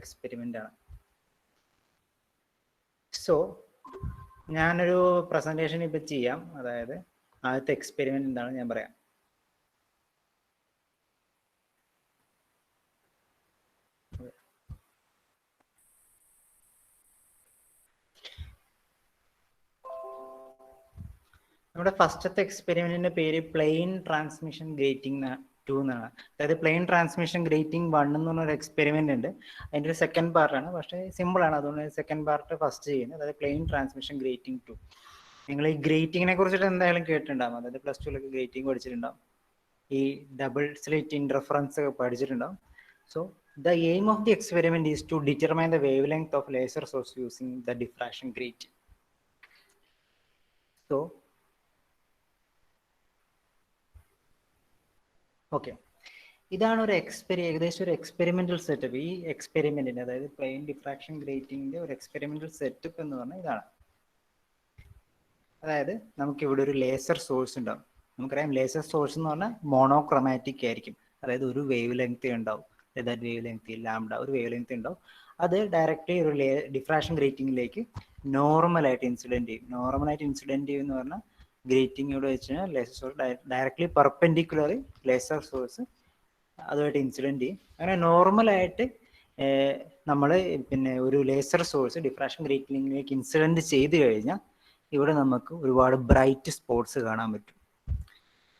Experiment ആണ്. So ഞാനൊരു presentation ഇപ്പം ചെയ്യാം. അതായത് ആദ്യത്തെ എക്സ്പെരിമെൻ്റ് എന്താണ് ഞാൻ പറയാം. നമ്മുടെ ഫസ്റ്റത്തെ എക്സ്പെരിമെന്റിന്റെ പേര് പ്ലെയിൻ ട്രാൻസ്മിഷൻ ഗ്രേറ്റിംഗ് 2 എന്നാണ്. അതായത് പ്ലെയിൻ ട്രാൻസ്മിഷൻ ഗ്രേറ്റിംഗ് 1 എന്ന് പറഞ്ഞൊരു എക്സ്പെരിമെന്റ് ഉണ്ട്. അതിൻ്റെ ഒരു സെക്കൻഡ് പാർട്ടാണ്, പക്ഷേ സിമ്പിൾ ആണ്. അതുകൊണ്ട് സെക്കൻഡ് പാർട്ട് ഫസ്റ്റ് ചെയ്യുന്നത്. അതായത് പ്ലെയിൻ ട്രാൻസ്മിഷൻ ഗ്രേറ്റിംഗ് 2. നിങ്ങൾ ഈ ഗ്രേറ്റിങ്ങിനെ കുറിച്ചിട്ട് എന്തായാലും കേട്ടിട്ടുണ്ടാകും. അതായത് പ്ലസ് ടുവിലൊക്കെ ഗ്രേറ്റിംഗ് പഠിച്ചിട്ടുണ്ടാവും. ഈ ഡബിൾ സ്ലിറ്റ് ഇന്റർഫറൻസ് ഒക്കെ പഠിച്ചിട്ടുണ്ടാവും. So the aim of the experiment is to determine the wavelength of laser source using the diffraction grating. So okay, ഇതാണ് ഒരു ഏകദേശം ഒരു എക്സ്പെരിമെന്റൽ സെറ്റപ്പ്. ഈ എക്സ്പെരിമെന്റിന്, അതായത് പ്ലെയിൻ ഡിഫ്രാക്ഷൻ ഗ്രേറ്റിംഗിന്റെ ഒരു എക്സ്പെരിമെന്റൽ സെറ്റപ്പ് എന്ന് പറഞ്ഞാൽ ഇതാണ്. അതായത് നമുക്കിവിടെ ഒരു ലേസർ സോഴ്സ് ഉണ്ടാവും. നമുക്കറിയാം ലേസർ സോഴ്സ് എന്ന് പറഞ്ഞാൽ മോണോക്രോമാറ്റിക് ആയിരിക്കും. അതായത് ഒരു വേവ് ലെങ്ത് ഉണ്ടാവും. അതായത് വേവ് ലെങ്ത് ലാംഡ, ഒരു വേവ് ലെങ്ത് ഉണ്ടാവും. അത് ഡയറക്റ്റ്ലി ഒരു ഡിഫ്രാക്ഷൻ ഗ്രേറ്റിംഗിലേക്ക് നോർമലായിട്ട് ഇൻസിഡന്റ് ചെയ്യും. നോർമലായിട്ട് ഇൻസിഡന്റ് ചെയ്യും എന്ന് പറഞ്ഞാൽ ഗ്രേറ്റിംഗ് ഇവിടെ വെച്ച് കഴിഞ്ഞാൽ laser source directly perpendicularly laser source അതുമായിട്ട് ഇൻസിഡന്റ് ചെയ്യും. അങ്ങനെ നോർമലായിട്ട് നമ്മൾ പിന്നെ ഒരു ലേസർ സോഴ്സ് ഡിഫ്രാക്ഷൻ ഗ്രേറ്റിംഗിലേക്ക് ഇൻസിഡന്റ് ചെയ്ത് കഴിഞ്ഞാൽ ഇവിടെ നമുക്ക് ഒരുപാട് ബ്രൈറ്റ് സ്പോട്ട്സ് കാണാൻ പറ്റും.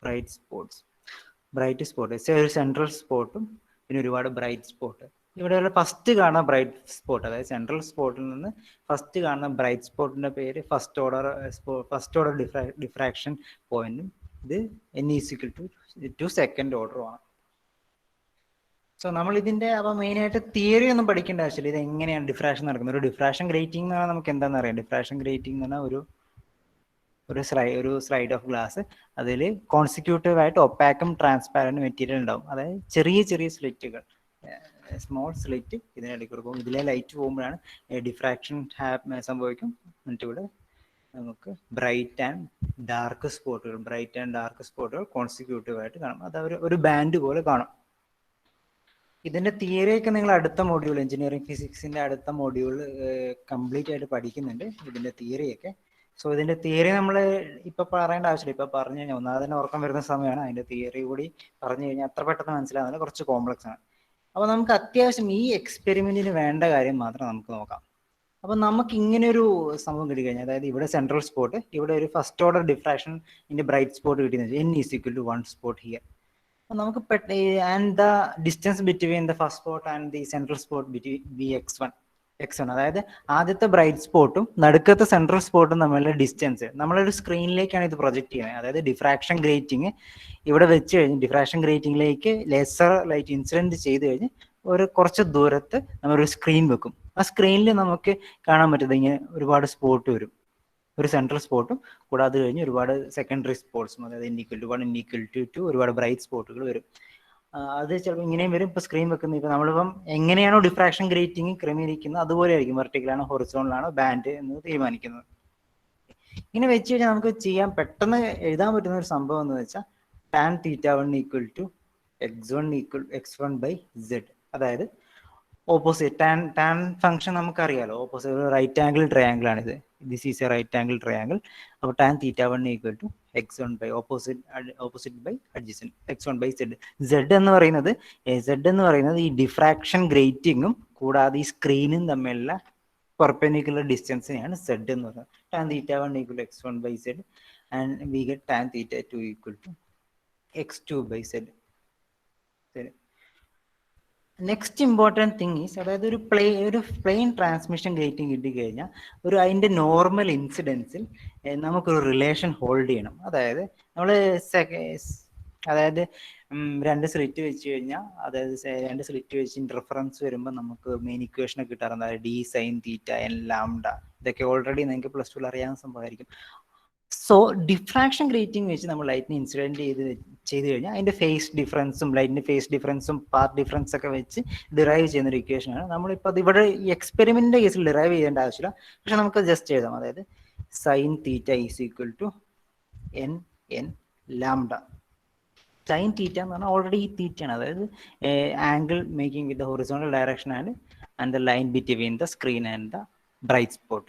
ബ്രൈറ്റ് സ്പോട്ട് ഒരു സെൻട്രൽ സ്പോട്ടും പിന്നെ ഒരുപാട് ബ്രൈറ്റ് സ്പോട്ട്. ഇവിടെയുള്ള ഫസ്റ്റ് കാണുന്ന ബ്രൈറ്റ് സ്പോട്ട്, അതായത് സെൻട്രൽ സ്പോട്ടിൽ നിന്ന് ഫസ്റ്റ് കാണുന്ന ബ്രൈറ്റ് സ്പോട്ടിന്റെ പേര് ഫസ്റ്റ് ഓർഡർ ഡിഫ്രാക്ഷൻ പോയിന്റും ഇത് n = സെക്കൻഡ് ഓർഡറുമാണ്. സോ നമ്മൾ ഇതിന്റെ അപ്പോൾ മെയിനായിട്ട് തിയറി ഒന്നും പഠിക്കേണ്ട ആവശ്യമില്ല. ഇത് എങ്ങനെയാണ് ഡിഫ്രാക്ഷൻ നടക്കുന്നത്. ഒരു ഡിഫ്രാക്ഷൻ ഗ്രേറ്റിംഗ് എന്ന് പറഞ്ഞാൽ നമുക്ക് എന്താണെന്ന് അറിയാം. ഡിഫ്രാക്ഷൻ ഗ്രേറ്റിംഗ് എന്ന് പറഞ്ഞാൽ ഒരു സ്ലൈഡ് ഓഫ് ഗ്ലാസ്, അതിൽ കോൺസിക്യൂട്ടീവ് ആയിട്ട് ഒപ്പാക്കും ട്രാൻസ്പാരന്റ് മെറ്റീരിയൽ ഉണ്ടാവും. അതായത് ചെറിയ ചെറിയ സ്ലിറ്റുകൾ, സ്മോൾ സ്ലിറ്റ് ഇതിനിടയ്ക്ക് കൊടുക്കും. ഇതിലെ ലൈറ്റ് പോകുമ്പോഴാണ് ഡിഫ്രാക്ഷൻ സംഭവിക്കും. എന്നിട്ട് ഇവിടെ നമുക്ക് ബ്രൈറ്റ് ആൻഡ് ഡാർക്ക് സ്പോട്ടുകൾ കോൺസിക്യൂട്ടീവ് ആയിട്ട് കാണും. അത് ഒരു ബാൻഡ് പോലെ കാണും. ഇതിന്റെ തിയറിയൊക്കെ നിങ്ങൾ അടുത്ത മൊഡ്യൂൾ, എഞ്ചിനീയറിംഗ് ഫിസിക്സിന്റെ അടുത്ത മൊഡ്യൂൾ കംപ്ലീറ്റ് ആയിട്ട് പഠിക്കുന്നുണ്ട്, ഇതിന്റെ തിയറിയൊക്കെ. സോ ഇതിന്റെ തിയറി നമ്മൾ ഇപ്പൊ പറയേണ്ട ആവശ്യമില്ല. ഇപ്പൊ പറഞ്ഞു കഴിഞ്ഞാൽ ഒന്നാമത് തന്നെ ഉറക്കം വരുന്ന സമയമാണ്. അതിന്റെ തിയറി കൂടി പറഞ്ഞു കഴിഞ്ഞാൽ അത്ര പെട്ടെന്ന് മനസ്സിലാകുന്നില്ല, കുറച്ച് കോംപ്ലക്സ് ആണ്. അപ്പൊ നമുക്ക് അത്യാവശ്യം ഈ എക്സ്പെരിമെന്റിന് വേണ്ട കാര്യം മാത്രം നമുക്ക് നോക്കാം. അപ്പൊ നമുക്ക് ഇങ്ങനെ ഒരു സംഭവം കിട്ടിക്കഴിഞ്ഞാൽ, അതായത് ഇവിടെ സെൻട്രൽ സ്പോട്ട്, ഇവിടെ ഒരു ഫസ്റ്റ് ഓർഡർ ഡിഫ്രാക്ഷൻ ഡബ്രൈറ്റ് സ്പോട്ട് കിട്ടിയെന്ന് വെച്ചാൽ n = 1 സ്പോട്ട് ഹിയർ. നമുക്ക് and the distance between the first spot and the central spot x1. അതായത് ആദ്യത്തെ ബ്രൈറ്റ് സ്പോട്ടും നടുക്കത്തെ സെൻട്രൽ സ്പോട്ടും തമ്മിലുള്ള ഡിസ്റ്റൻസ് നമ്മളൊരു സ്ക്രീനിലേക്കാണ് ഇത് പ്രൊജക്ട് ചെയ്യുന്നത്. അതായത് ഡിഫ്രാക്ഷൻ ഗ്രേറ്റിംഗ് ഇവിടെ വെച്ച് കഴിഞ്ഞ് ഡിഫ്രാക്ഷൻ ഗ്രേറ്റിംഗിലേക്ക് ലേസർ ലൈറ്റ് ഇൻസിഡന്റ് ചെയ്ത് കഴിഞ്ഞ് കുറച്ച് ദൂരത്ത് നമ്മളൊരു സ്ക്രീൻ വെക്കും. ആ സ്ക്രീനിൽ നമുക്ക് കാണാൻ പറ്റുന്നത് ഇങ്ങനെ ഒരുപാട് സ്പോട്ട് വരും. ഒരു സെൻട്രൽ സ്പോട്ടും കൂടാതെ കഴിഞ്ഞ് ഒരുപാട് സെക്കൻഡറി സ്പോട്ട്സും, അതായത് n = 1, n = 2 ഒരുപാട് ബ്രൈറ്റ് സ്പോട്ടുകൾ വരും. അത് ചിലപ്പോൾ ഇങ്ങനെയും വരും. ഇപ്പൊ സ്ക്രീൻ വെക്കുന്നത് ഇപ്പൊ നമ്മളിപ്പം എങ്ങനെയാണോ ഡിഫ്രാക്ഷൻ ഗ്രേറ്റിംഗ് ക്രമീകരിക്കുന്നത് അതുപോലെ ആയിരിക്കും. വെർട്ടിക്കലാണോ ഹൊറിസോണ്ടലാണോ ബാൻഡ് എന്ന് തീരുമാനിക്കുന്നത്. ഇങ്ങനെ വെച്ച് കഴിഞ്ഞാൽ നമുക്ക് ചെയ്യാൻ പെട്ടെന്ന് എഴുതാൻ പറ്റുന്ന ഒരു സംഭവം എന്ന് വെച്ചാൽ tan θ1 = x1/z. അതായത് ഓപ്പോസിറ്റ് ടാൻ ഫംഗ്ഷൻ നമുക്കറിയാലോ. ഓപ്പോസിറ്റ് റൈറ്റ് ആംഗിൾ ട്രയാംഗിൾ ആണിത്. This is a right angle triangle. അപ്പോൾ tan θ1 = x1 opposite by adjacent x1/z. z എന്ന് പറയുന്നത് ഈ ഡിഫ്രാക്ഷൻ ഗ്രേറ്റിംഗും കൂടാതെ ഈ സ്ക്രീനും തമ്മിലുള്ള പെർപെൻഡിക്കുലർ ഡിസ്റ്റൻസിനെയാണ് z എന്ന് പറയുന്നത്. tan θ1 = x1/z and we get tan θ2 = x2/z. Next important thing is, അതായത് ഒരു പ്ലെയിൻ ട്രാൻസ്മിഷൻ ഗ്രേറ്റിംഗ് കിട്ടിക്കഴിഞ്ഞാൽ അതിൻ്റെ നോർമൽ ഇൻസിഡൻസിൽ നമുക്കൊരു റിലേഷൻ ഹോൾഡ് ചെയ്യണം. അതായത് നമ്മൾ രണ്ട് സ്ലിറ്റ് വെച്ച് കഴിഞ്ഞാൽ, അതായത് രണ്ട് സ്ലിറ്റ് വെച്ച് ഇന്റർഫറൻസ് വരുമ്പോൾ നമുക്ക് മെയിൻ ഇക്വേഷൻ കിട്ടാറുണ്ട്. അതായത് d sin θ n λ. ഇതൊക്കെ ഓൾറെഡി നിങ്ങൾക്ക് പ്ലസ് ടു അറിയാവുന്ന സംഭവമായിരിക്കും. സോ ഡിഫ്രാക്ഷൻ ഗ്രേറ്റിംഗ് വെച്ച് നമ്മൾ ലൈറ്റിനെ ഇൻസിഡന്റ് ചെയ്ത് കഴിഞ്ഞാൽ അതിന്റെ ഫേസ് ഡിഫറൻസും ലൈറ്റിന്റെ ഫേസ് ഡിഫറൻസും പാത്ത് ഡിഫറൻസ് ഒക്കെ വെച്ച് ഡിറൈവ് ചെയ്യുന്ന ഒരു ഇക്വേഷനാണ്. നമ്മളിപ്പോൾ അത് ഇവിടെ ഈ എക്സ്പെരിമെന്റിന്റെ കേസിൽ ഡിറൈവ് ചെയ്യേണ്ട ആവശ്യമില്ല, പക്ഷെ നമുക്ക് ജസ്റ്റ് എഴുതാം. അതായത് sin θ = n λ. sin θ എന്ന് പറഞ്ഞാൽ ഓൾറെഡി ഈ തീറ്റയാണ്. അതായത് angle making with horizontal direction and and the line between the screen and the bright spot.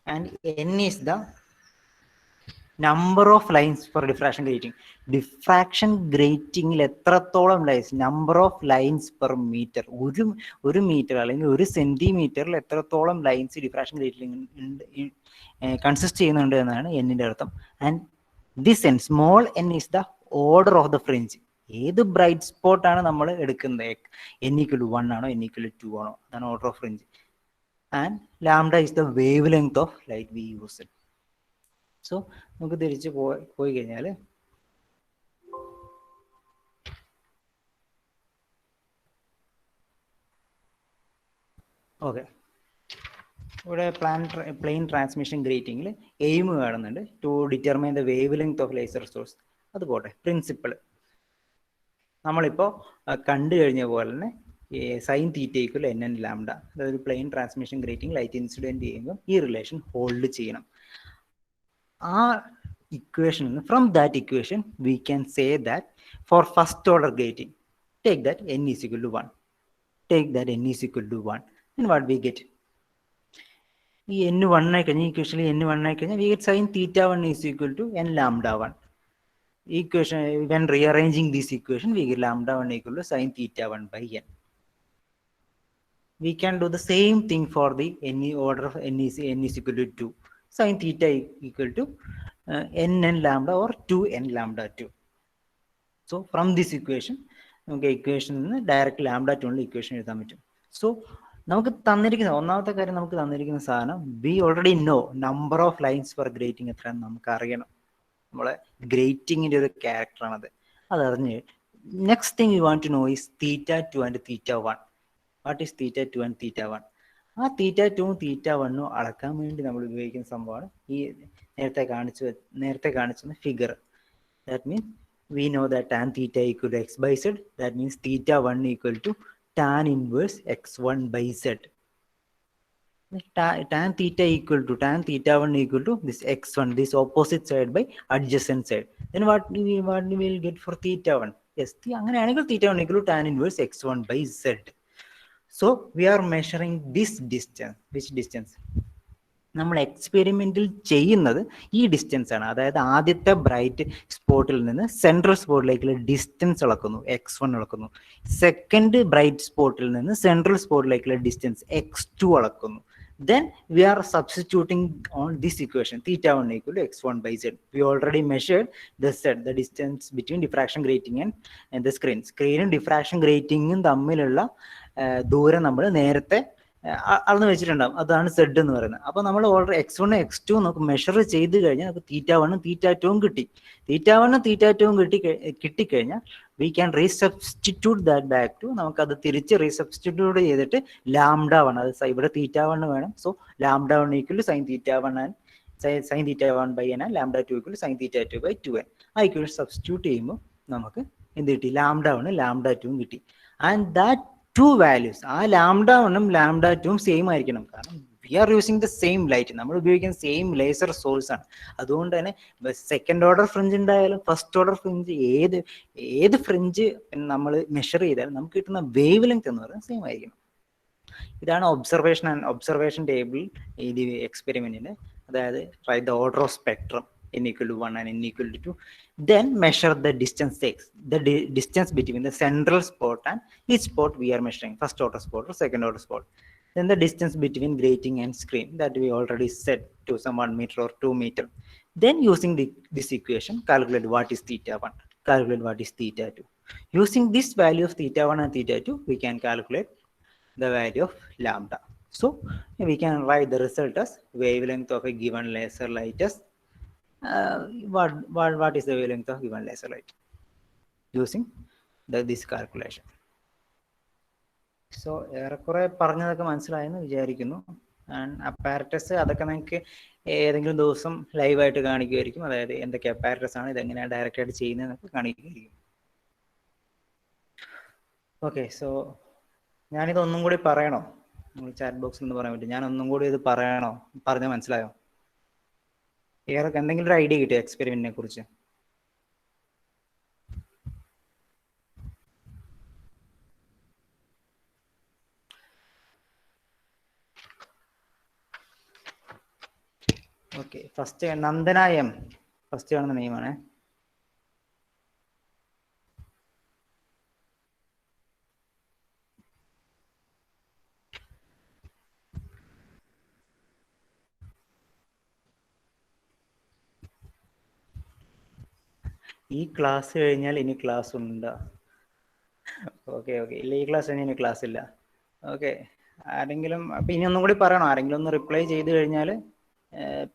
And n is the number of lines for diffraction grating. Diffraction grating എത്രത്തോളം lines, number of lines per metre, ഒരു metre അല്ലെങ്കിൽ ഒരു സെന്റിമീറ്ററിൽ എത്രത്തോളം lines diffraction grating consist ചെയ്യുന്നുണ്ട് എന്നാണ് എന്നിന്റെ അർത്ഥം. And this n small n is the order of the fringe. ഏത് ബ്രൈറ്റ് സ്പോട്ട് ആണ് നമ്മൾ എടുക്കുന്നത്, n=1 ആണോ n=2 ആണോ, അതാണ് order of fringe. And lambda is the wavelength of light we use. So നമുക്ക് തിരിച്ച് പോയി കഴിഞ്ഞാൽ ഓക്കെ, ഇവിടെ പ്ലെയിൻ ട്രാൻസ്മിഷൻ ഗ്രേറ്റിംഗിൽ എയിം കാണുന്നുണ്ട്, to determine the wavelength of laser source. അത് പോട്ടെ, പ്രിൻസിപ്പിൾ നമ്മളിപ്പോൾ കണ്ടു കഴിഞ്ഞ പോലെ തന്നെ sine theta equal N n lambda, അതായത് plane transmission grating light incident ചെയ്യുമ്പോൾ ഈ റിലേഷൻ ഹോൾഡ് ചെയ്യണം. ആ equation, from that equation we can say that for first order grating, take that n is equal to 1, take that n is equal to 1, and what we get, ഈ n 1 ആയി കഴിഞ്ഞാൽ ഇക്വേഷനിൽ n 1 ആയി കഴിഞ്ഞാൽ we get sin theta 1 is equal to n lambda 1. Equation, when rearranging this equation, we get lambda 1 equal to sin theta 1 by n. We can do the same thing for the n order of n is equal to 2, sin theta equal to n lambda or 2n lambda 2. So from this equation നമുക്ക് ഇക്വേഷനിൽ നിന്ന് direct lambda 2 ഉള്ള equation എഴുതാൻ പറ്റും. So നമുക്ക് തന്നിരിക്കുന്ന ഒന്നാമത്തെ കാര്യം, നമുക്ക് തന്നിരിക്കുന്ന സാധനം we already know number of lines per grating എത്രയാണെന്ന് നമുക്ക് അറിയണം. നമ്മളെ ഗ്രേറ്റിംഗിന്റെ ഒരു ക്യാരക്ടറാണത്. അതറിഞ്ഞ് next thing you want to know is θ2 and θ1. What is θ2 and θ1? ആ θ2 ഉം θ1 അളക്കാൻ വേണ്ടി നമ്മൾ ഉപയോഗിക്കുന്ന സംഭവമാണ് ഈ നേരത്തെ കാണിച്ച figure. That means we know that tan theta equal to x by z. That means θ1 equal to tan inverse x1 by z. Tan theta equal to tan θ1 equal to this x1, this opposite side by adjacent side. Then what we will get for θ1? Yes, അങ്ങനെയാണെങ്കിൽ θ1 equal to tan inverse x1 by z. So we are measuring this distance. Which distance? നമ്മൾ എക്സ്പെരിമെന്റിൽ ചെയ്യുന്നത് ഈ distance ആണ്. അതായത് ആദ്യത്തെ bright സ്പോട്ടിൽ നിന്ന് central സ്പോട്ടിലേക്കുള്ള distance അളക്കുന്നു, x1 അളക്കുന്നു. സെക്കൻഡ് ബ്രൈറ്റ് സ്പോട്ടിൽ നിന്ന് സെൻട്രൽ സ്പോട്ടിലേക്കുള്ള ഡിസ്റ്റൻസ് x2 അളക്കുന്നു. Then we are substituting on this equation θ1 equal to x1 by z. We already measured the z, the distance between diffraction grating and the screen. സ്ക്രീനും diffraction ഗ്രേറ്റിംഗും തമ്മിലുള്ള ദൂരം നമ്മൾ നേരത്തെ അളന്ന് വെച്ചിട്ടുണ്ടാവും, അതാണ് സെഡ് എന്ന് പറയുന്നത്. അപ്പൊ നമ്മൾ ഓൾറെഡി x1 x2 നമുക്ക് മെഷർ ചെയ്ത് കഴിഞ്ഞാൽ നമുക്ക് θ1 θ2 കിട്ടി. θ1 θ2 കിട്ടിക്കഴിഞ്ഞാൽ we can resubstitute that back to, നമുക്കത് തിരിച്ച് റീസബ്സ്റ്റിറ്റ്യൂട്ട് ചെയ്തിട്ട് λ1, അത് ഇവിടെ θ1 വേണം. So λ1 equal to sin θ1 and sin θ1 by n, λ2 equal to sin θ2 by 2n. ആ ഇക്വേഷൻ സബ്സ്റ്റിറ്റ്യൂട്ട് ചെയ്യുമ്പോൾ നമുക്ക് എന്ത് കിട്ടി? λ1 λ2 കിട്ടി. ആൻഡ് ദാറ്റ് ടു വാല്യൂസ്, ആ λ1ഉം λ2ഉം സെയിം ആയിരിക്കണം. കാരണം we are using the same light, നമ്മൾ ഉപയോഗിക്കുന്ന സെയിം ലേസർ സോഴ്സ് ആണ്. അതുകൊണ്ട് തന്നെ സെക്കൻഡ് ഓർഡർ ഫ്രിഞ്ച് ഉണ്ടായാലും ഫസ്റ്റ് ഓർഡർ ഫ്രിഞ്ച് ഏത് ഫ്രിഞ്ച് നമ്മൾ മെഷർ ചെയ്താലും നമുക്ക് കിട്ടുന്ന വേവ് ലെങ്ത് എന്ന് പറയുന്നത് സെയിം ആയിരിക്കണം. ഇതാണ് ഒബ്സർവേഷൻ ടേബിൾ ഇത് എക്സ്പെരിമെന്റിന്റെ. അതായത് write the order of spectrum n equal to 1 and n equal to 2. Then measure the distance distance between the central spot and each spot we are measuring, first order spot or second order spot. Then the distance between grating and screen, that we already set to some 1 meter or 2 meter. Then using this equation, calculate what is θ1, calculate what is θ2. Using this value of θ1 and θ2, we can calculate the value of lambda. So we can write the result as wavelength of a given laser light as what is the wavelength of given laser light using this calculation. So ഏറെക്കുറെ പറഞ്ഞതൊക്കെ മനസ്സിലായെന്ന് വിചാരിക്കുന്നു. And apparatus അതൊക്കെ നിങ്ങൾക്ക് ഏതെങ്കിലും ദിവസം ലൈവായിട്ട് കാണിക്കുമായിരിക്കും. അതായത് എന്തൊക്കെ അപ്പാരറ്റസ് ആണ്, ഇതെങ്ങനെയാണ് ഡയറക്റ്റ് ആയിട്ട് ചെയ്യുന്നതെന്നൊക്കെ കാണിക്കുമായിരിക്കും. ഓക്കെ, സോ ഞാനിതൊന്നും കൂടി പറയണോ? നിങ്ങൾ ചാറ്റ് ബോക്സിൽ നിന്ന് പറയാൻ പറ്റും. ഞാൻ ഒന്നും കൂടി ഇത് പറയണോ? പറഞ്ഞാൽ മനസ്സിലായോ? ഏറൊക്കെ എന്തെങ്കിലും ഒരു ഐഡിയ കിട്ടിയോ എക്സ്പെരിമെന്റിനെ കുറിച്ച്? Okay, first Nandana M first കാണുന്ന നെയിമാണ്. ഈ ക്ലാസ് കഴിഞ്ഞാൽ ഇനി ക്ലാസ് ഉണ്ടോ? ഓക്കെ ഓക്കെ, ഇല്ല, ഈ ക്ലാസ് കഴിഞ്ഞാൽ ഇനി ക്ലാസ് ഇല്ല. ഓക്കെ, ആരെങ്കിലും അപ്പം ഇനി ഒന്നും കൂടി പറയണോ? ആരെങ്കിലും ഒന്ന് റിപ്ലൈ ചെയ്ത് കഴിഞ്ഞാൽ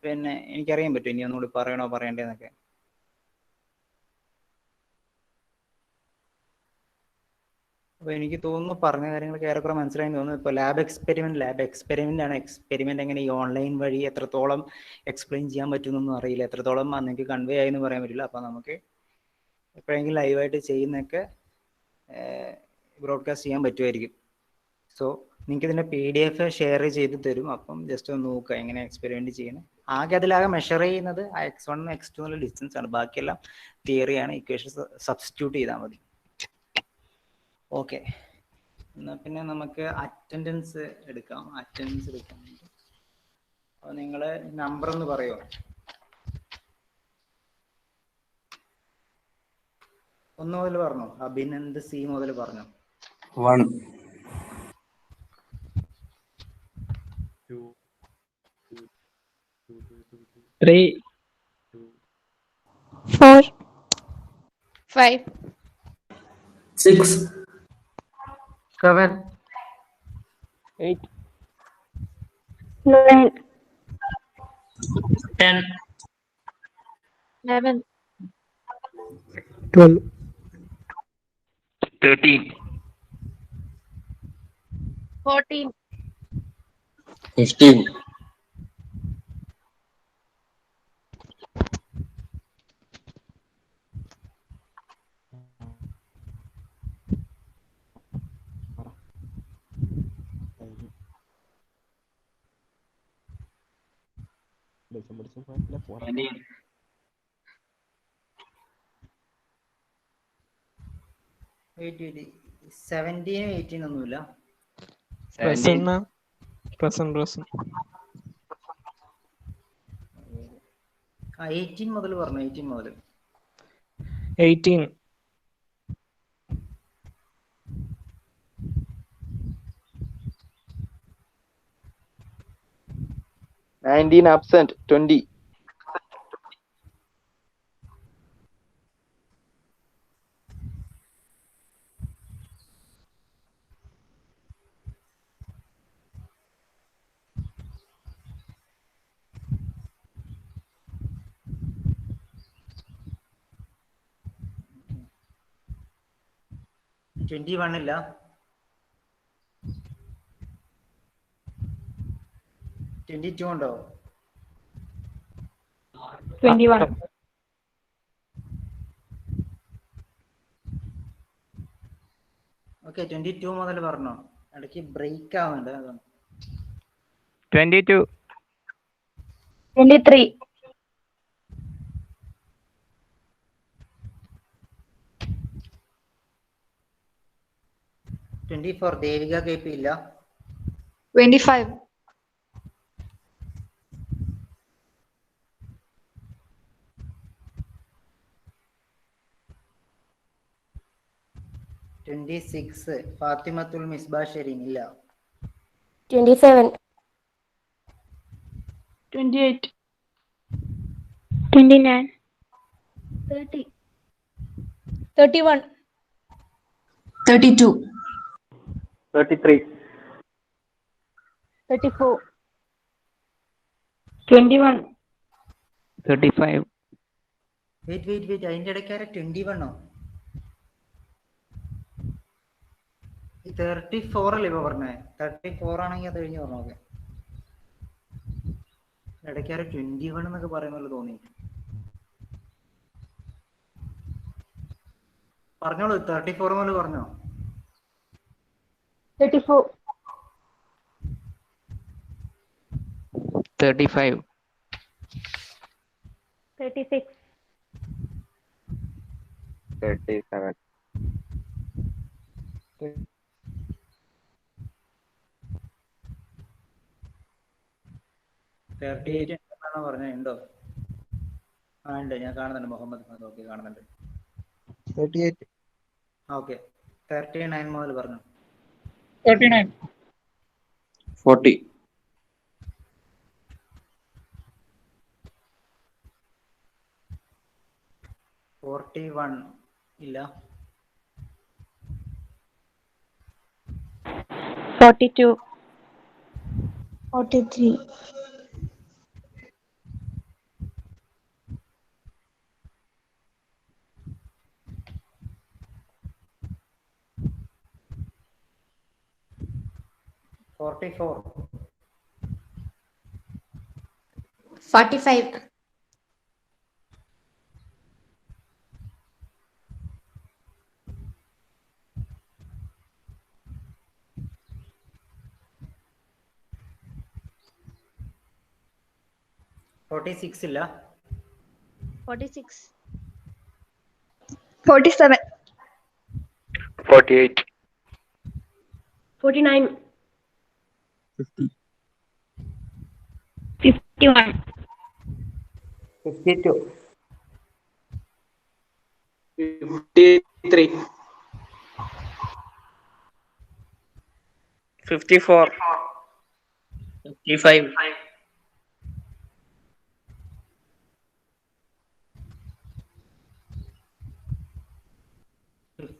പിന്നെ എനിക്കറിയാൻ പറ്റും ഇനി ഒന്നും കൂടി പറയണോ പറയണ്ടേന്നൊക്കെ. അപ്പോൾ എനിക്ക് തോന്നുന്നു പറഞ്ഞ കാര്യങ്ങളൊക്കെ ഏറെക്കുറെ മനസ്സിലായെന്ന് തോന്നുന്നു. ഇപ്പോൾ ലാബ് എക്സ്പെരിമെൻ്റ് ആണ്. എക്സ്പെരിമെൻ്റ് എങ്ങനെ ഈ ഓൺലൈൻ വഴി എത്രത്തോളം എക്സ്പ്ലെയിൻ ചെയ്യാൻ പറ്റുമെന്നൊന്നും അറിയില്ല, എത്രത്തോളം നിങ്ങൾക്ക് കൺവേ ആയെന്ന് പറയാൻ പറ്റില്ല. അപ്പോൾ നമുക്ക് എപ്പോഴെങ്കിലും ലൈവായിട്ട് ചെയ്യുന്നതൊക്കെ ബ്രോഡ്കാസ്റ്റ് ചെയ്യാൻ പറ്റുമായിരിക്കും. സോ നിങ്ങൾക്ക് ഇതിൻ്റെ PDF ഷെയർ ചെയ്ത് തരും. അപ്പം ജസ്റ്റ് ഒന്ന് നോക്കുക എങ്ങനെ എക്സ്പെരിമെൻറ്റ് ചെയ്യണം. ആകെ അതിലാകെ മെഷർ ചെയ്യുന്നത് ആ x1 x2 എന്നുള്ള ഡിസ്റ്റൻസ് ആണ്. ബാക്കിയെല്ലാം തിയറിയാണ്. ഇക്വേഷൻ സബ്സ്റ്റിറ്റ്യൂട്ട് ചെയ്താൽ മതി. ഓക്കെ, എന്നാൽ പിന്നെ നമുക്ക് അറ്റൻഡൻസ് എടുക്കാം. അപ്പോൾ നിങ്ങൾ നമ്പർ ഒന്ന് പറയുമോ? ഒന്ന് മുതൽ പറഞ്ഞോ. അഭിനന്ദ് C മുതൽ പറഞ്ഞോ. 1 2 3 4 5 6 7 8 9 10 11 12 13 14 15 17 18 ഒന്നുമില്ല. പ്രസന്റ് 18 മുതൽ പറഞ്ഞു. 18 മുതൽ 18 19 absent 20 21 ഇല്ല. 22 ഉണ്ടോ? 21 ഓക്കെ, 22 മുതൽ പറഞ്ഞോ. ഇടയ്ക്ക് ബ്രേക്ക് ആവുന്നുണ്ട് അതാണ്. 22 23 24 ദേവിക KP ഇല്ല. 25 26 ഫാത്തിമത്തുൽ മിസ്ബാ ഷെരീൻ ഇല്ല. 27 28 29 30 31 32 33 34 21 35 വെയിറ്റ് അതിന്റെ ഇടയ്ക്കാരെ 21 34 അല്ലേ ഇപ്പൊ പറഞ്ഞേ? 34 ആണെങ്കിൽ അത് കഴിഞ്ഞ് പറഞ്ഞു. ഓക്കെ, ഇടയ്ക്കാരെ 21 എന്നൊക്കെ പറയുന്നല്ലോ തോന്നി. പറഞ്ഞോളൂ, 34 മുതൽ പറഞ്ഞോ. 34 35 36 37 38 ആണോ പറഞ്ഞത്? ഉണ്ടോ? ആ ഉണ്ട്, ഞാൻ കാണുന്നുണ്ട്. മുഹമ്മദ് ഓക്കെ കാണുന്നുണ്ട്. 38. ഓക്കെ 39 മുതൽ പറഞ്ഞു. 39. 40. 41 ഇല്ല. 42. 43. 44. 45. 46 ഇല്ല. 46. 47. 48. 49. 50. 51. 52. 53. 54. 55.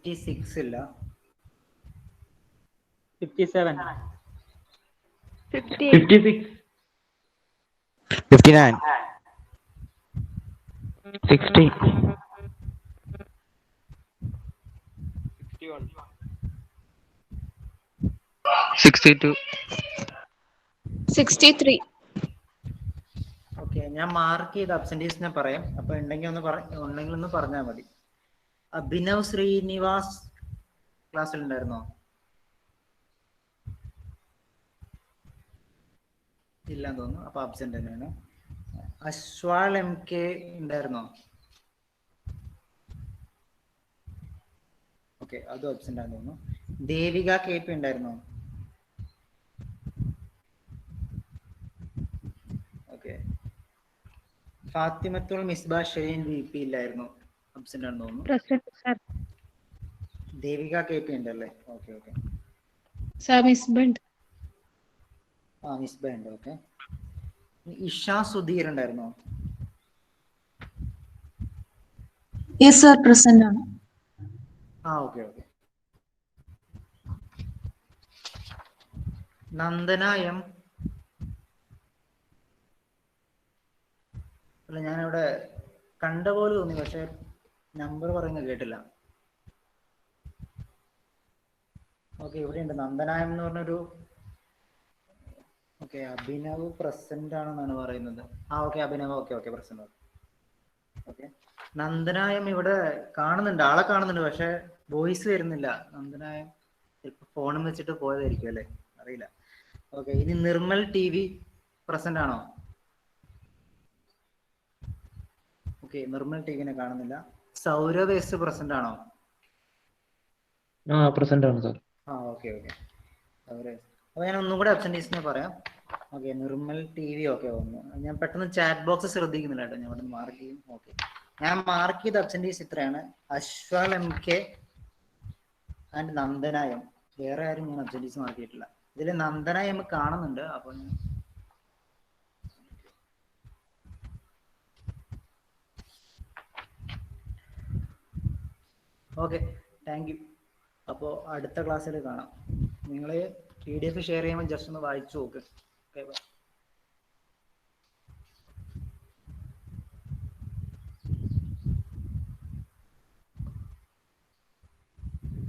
56 ഇല്ല. 57. 58. 56. 59. 60. 62. 63. ഓക്കെ, ഞാൻ മാർക്ക് ചെയ്ത അബ്സെന്റീസിനെ പറയാം. അപ്പൊ ഉണ്ടെങ്കിൽ ഒന്ന് പറഞ്ഞാൽ മതി. അഭിനവ് ശ്രീനിവാസ് ക്ലാസ്സിൽ ഉണ്ടായിരുന്നോ? ഇല്ലാന്ന് തോന്നുന്നു. അപ്പൊ അബ്സെന്റ് തന്നെയാണ്. അശ്വാൾ MK ഉണ്ടായിരുന്നോ? ഓക്കെ, അതും അബ്സെന്റ് ആണെന്ന് തോന്നുന്നു. ദേവിക KP ഉണ്ടായിരുന്നോ? Okay. Fathimathul Misbah Shereen VP ഇല്ലായിരുന്നു, അബ്സെന്റ് ആണെന്ന് തോന്നുന്നു. Present, sir. ദേവിക KP ഉണ്ടല്ലേ? Okay okay. Sir, Miss Band. Misba ഉണ്ട്. ഓക്കെ. ഇഷ സുധീർ ഉണ്ടായിരുന്നോ? Yes, sir. Present. Okay okay. Nandana M. അല്ല, ഞാനിവിടെ കണ്ട പോലെ തോന്നി, പക്ഷെ നമ്പർ പറയുന്നത് കേട്ടില്ല. ഓക്കെ, ഇവിടെ ഉണ്ട് നന്ദന M എന്ന് പറഞ്ഞൊരു. ഓക്കെ, അഭിനവ് പ്രസന്റ് ആണെന്നാണ് പറയുന്നത്. Okay Abhinav okay present. Okay, Nandana M ഇവിടെ കാണുന്നുണ്ട്, ആളെ കാണുന്നുണ്ട്, പക്ഷെ വോയിസ് വരുന്നില്ല. നന്ദന M ചിലപ്പോ ഫോണും വെച്ചിട്ട് പോയതായിരിക്കും അല്ലേ, അറിയില്ല. ഓക്കെ, ഇനി നിർമ്മൽ TV പ്രസന്റ് ആണോ? ഓക്കെ, നിർമ്മൽ TVനെ കാണുന്നില്ല. സൗരവ് S പ്രസന്റ് ആണോ? പ്രസന്റ് ആണ് സാർ. ഓക്കെ സൗരവ്. അപ്പൊ ഞാൻ ഒന്നും കൂടെ അബ്സെന്റീസിനെ പറയാം. ഓക്കെ, നിർമ്മൽ TV ഓക്കെ വന്നു. ഞാൻ പെട്ടെന്ന് ചാറ്റ് ബോക്സ് ശ്രദ്ധിക്കുന്നില്ല കേട്ടോ, ഞാൻ ഇവിടെ മാർക്ക് ചെയ്യും. ഓക്കെ, ഞാൻ മാർക്ക് ചെയ്ത അബ്സെന്റീസ് ഇത്രയാണ്. അശ്വാൽ MK ആൻഡ് നന്ദന M. വേറെ ആരും ഞാൻ അബ്സെന്റീസ് മാർക്ക് ചെയ്തിട്ടില്ല. ഇതിൽ നന്ദന M കാണുന്നുണ്ട്. അപ്പൊ ഓക്കെ, താങ്ക് യു. അപ്പോൾ അടുത്ത ക്ലാസ്സിൽ കാണാം. നിങ്ങൾ PDF ഷെയർ ചെയ്യുമ്പോൾ ജസ്റ്റ് ഒന്ന് വായിച്ചു നോക്ക്. Okay, by.